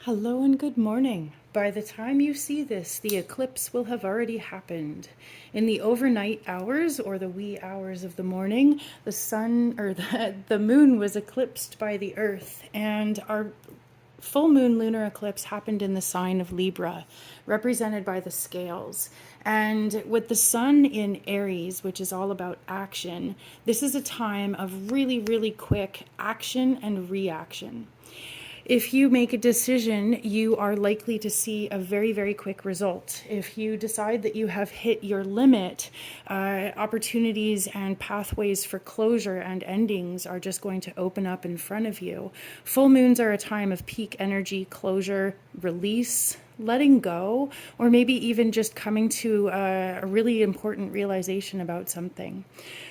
Hello and good morning. By the time you see this, the eclipse will have already happened. In the overnight hours or the wee hours of the morning, the sun or the moon was eclipsed by the earth, and our full moon lunar eclipse happened in the sign of Libra, represented by the scales. And with the sun in Aries, which is all about action, this is a time of really, really quick action and reaction. If you make a decision, you are likely to see a very, very quick result. If you decide that you have hit your limit, opportunities and pathways for closure and endings are just going to open up in front of you. Full moons are a time of peak energy, closure, release, letting go, or maybe even just coming to a really important realization about something.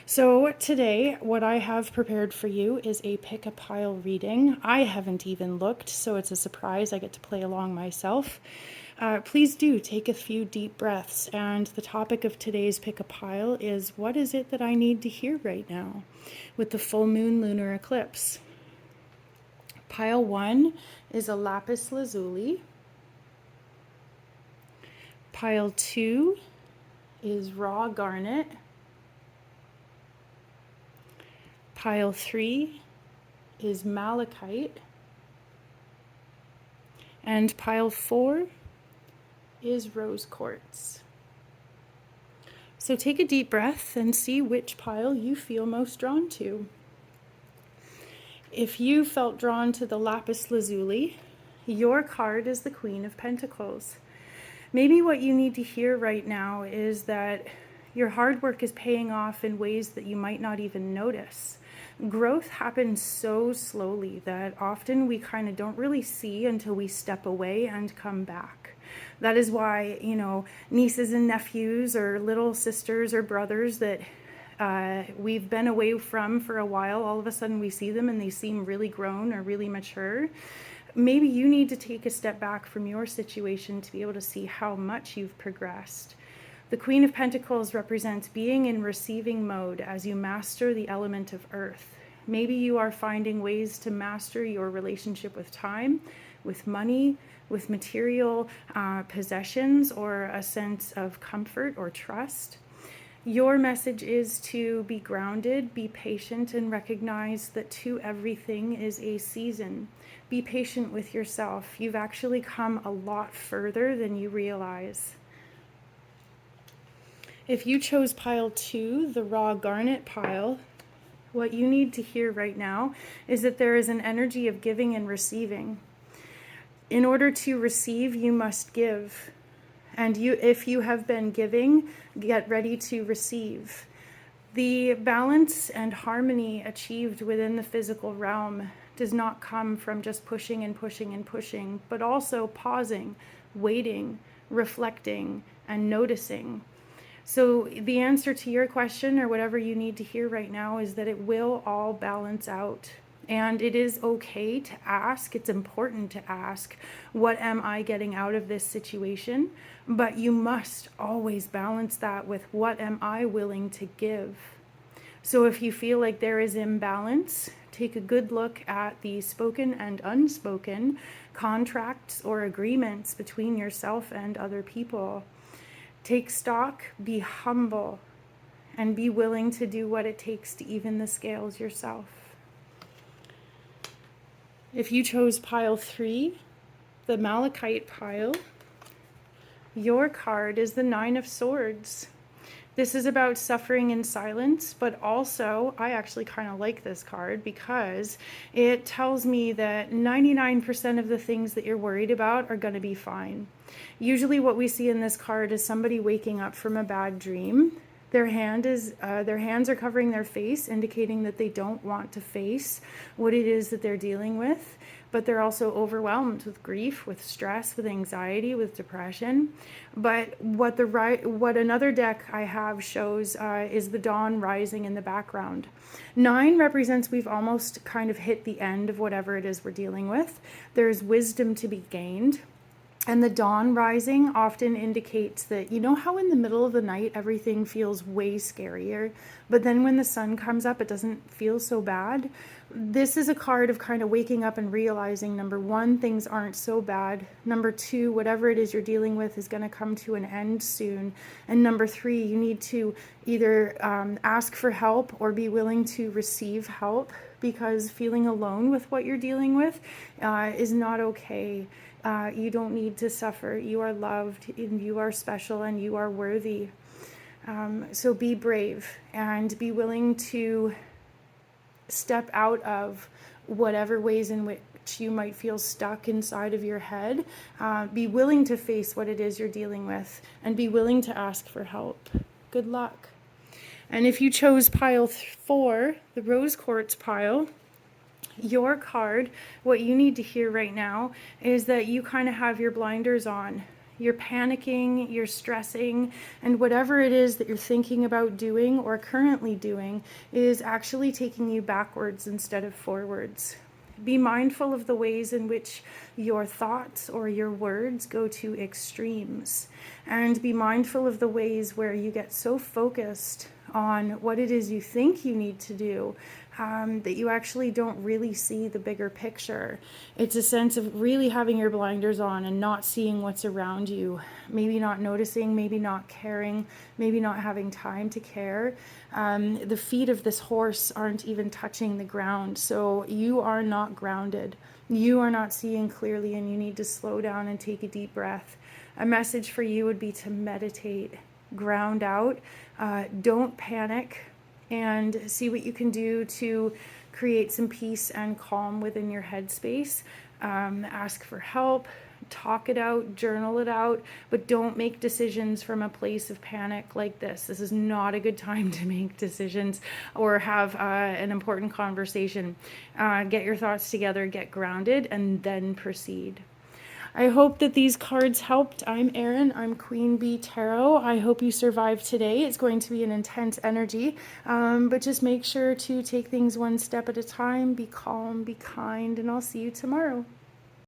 So today, what I have prepared for you is a pick a pile reading. I haven't even looked, so it's a surprise. I get to play along myself. Please do take a few deep breaths. And the topic of today's pick a pile is, what is it that I need to hear right now with the full moon lunar eclipse? Pile 1 is a Lapis Lazuli. Pile 2 is Raw Garnet. Pile 3 is Malachite. And pile 4 is Rose Quartz. So take a deep breath and see which pile you feel most drawn to. If you felt drawn to the Lapis Lazuli, your card is the Queen of Pentacles. Maybe what you need to hear right now is that your hard work is paying off in ways that you might not even notice. Growth happens so slowly that often we kind of don't really see until we step away and come back. That is why, nieces and nephews or little sisters or brothers that we've been away from for a while, all of a sudden we see them and they seem really grown or really mature. Maybe you need to take a step back from your situation to be able to see how much you've progressed. The Queen of Pentacles represents being in receiving mode as you master the element of earth. Maybe you are finding ways to master your relationship with time, with money, with material possessions, or a sense of comfort or trust. Your message is to be grounded, be patient, and recognize that to everything is a season. Be patient with yourself. You've actually come a lot further than you realize. If you chose pile 2, the Raw Garnet pile, what you need to hear right now is that there is an energy of giving and receiving. In order to receive, you must give. And if you have been giving, get ready to receive. The balance and harmony achieved within the physical realm does not come from just pushing and pushing and pushing, but also pausing, waiting, reflecting, and noticing. So the answer to your question, or whatever you need to hear right now, is that it will all balance out. And it is okay to ask, it's important to ask, what am I getting out of this situation? But you must always balance that with, what am I willing to give? So if you feel like there is imbalance, take a good look at the spoken and unspoken contracts or agreements between yourself and other people. Take stock, be humble, and be willing to do what it takes to even the scales yourself. If you chose pile 3, the Malachite pile, your card is the 9 of Swords. This is about suffering in silence, but also I actually kind of like this card because it tells me that 99% of the things that you're worried about are going to be fine. Usually what we see in this card is somebody waking up from a bad dream. Their hands are covering their face, indicating that they don't want to face what it is that they're dealing with, but they're also overwhelmed with grief, with stress, with anxiety, with depression. But what another deck I have shows is the dawn rising in the background. 9 represents we've almost kind of hit the end of whatever it is we're dealing with. There's wisdom to be gained. And the dawn rising often indicates that, you know how in the middle of the night everything feels way scarier, but then when the sun comes up it doesn't feel so bad? This is a card of kind of waking up and realizing, number one, things aren't so bad. Number two, whatever it is you're dealing with is going to come to an end soon. And number three, you need to either ask for help or be willing to receive help, because feeling alone with what you're dealing with is not okay. You don't need to suffer. You are loved, and you are special, and you are worthy. So be brave and be willing to step out of whatever ways in which you might feel stuck inside of your head. Be willing to face what it is you're dealing with, and be willing to ask for help. Good luck. And if you chose pile 4, the rose quartz pile, your card, what you need to hear right now is that you kind of have your blinders on. You're panicking, you're stressing, and whatever it is that you're thinking about doing or currently doing is actually taking you backwards instead of forwards. Be mindful of the ways in which your thoughts or your words go to extremes, and be mindful of the ways where you get so focused on what it is you think you need to do that you actually don't really see the bigger picture. It's a sense of really having your blinders on and not seeing what's around you, maybe not noticing, maybe not caring, maybe not having time to care. The feet of this horse aren't even touching the ground, so you are not grounded. You are not seeing clearly, and you need to slow down and take a deep breath. A message for you would be to meditate, ground out, don't panic, and see what you can do to create some peace and calm within your headspace. Ask for help, talk it out, journal it out, but don't make decisions from a place of panic like this. This is not a good time to make decisions or have an important conversation. Get your thoughts together, get grounded, and then proceed. I hope that these cards helped. I'm Erin. I'm QueenBeeTarot. I hope you survived today. It's going to be an intense energy, but just make sure to take things one step at a time. Be calm, be kind, and I'll see you tomorrow.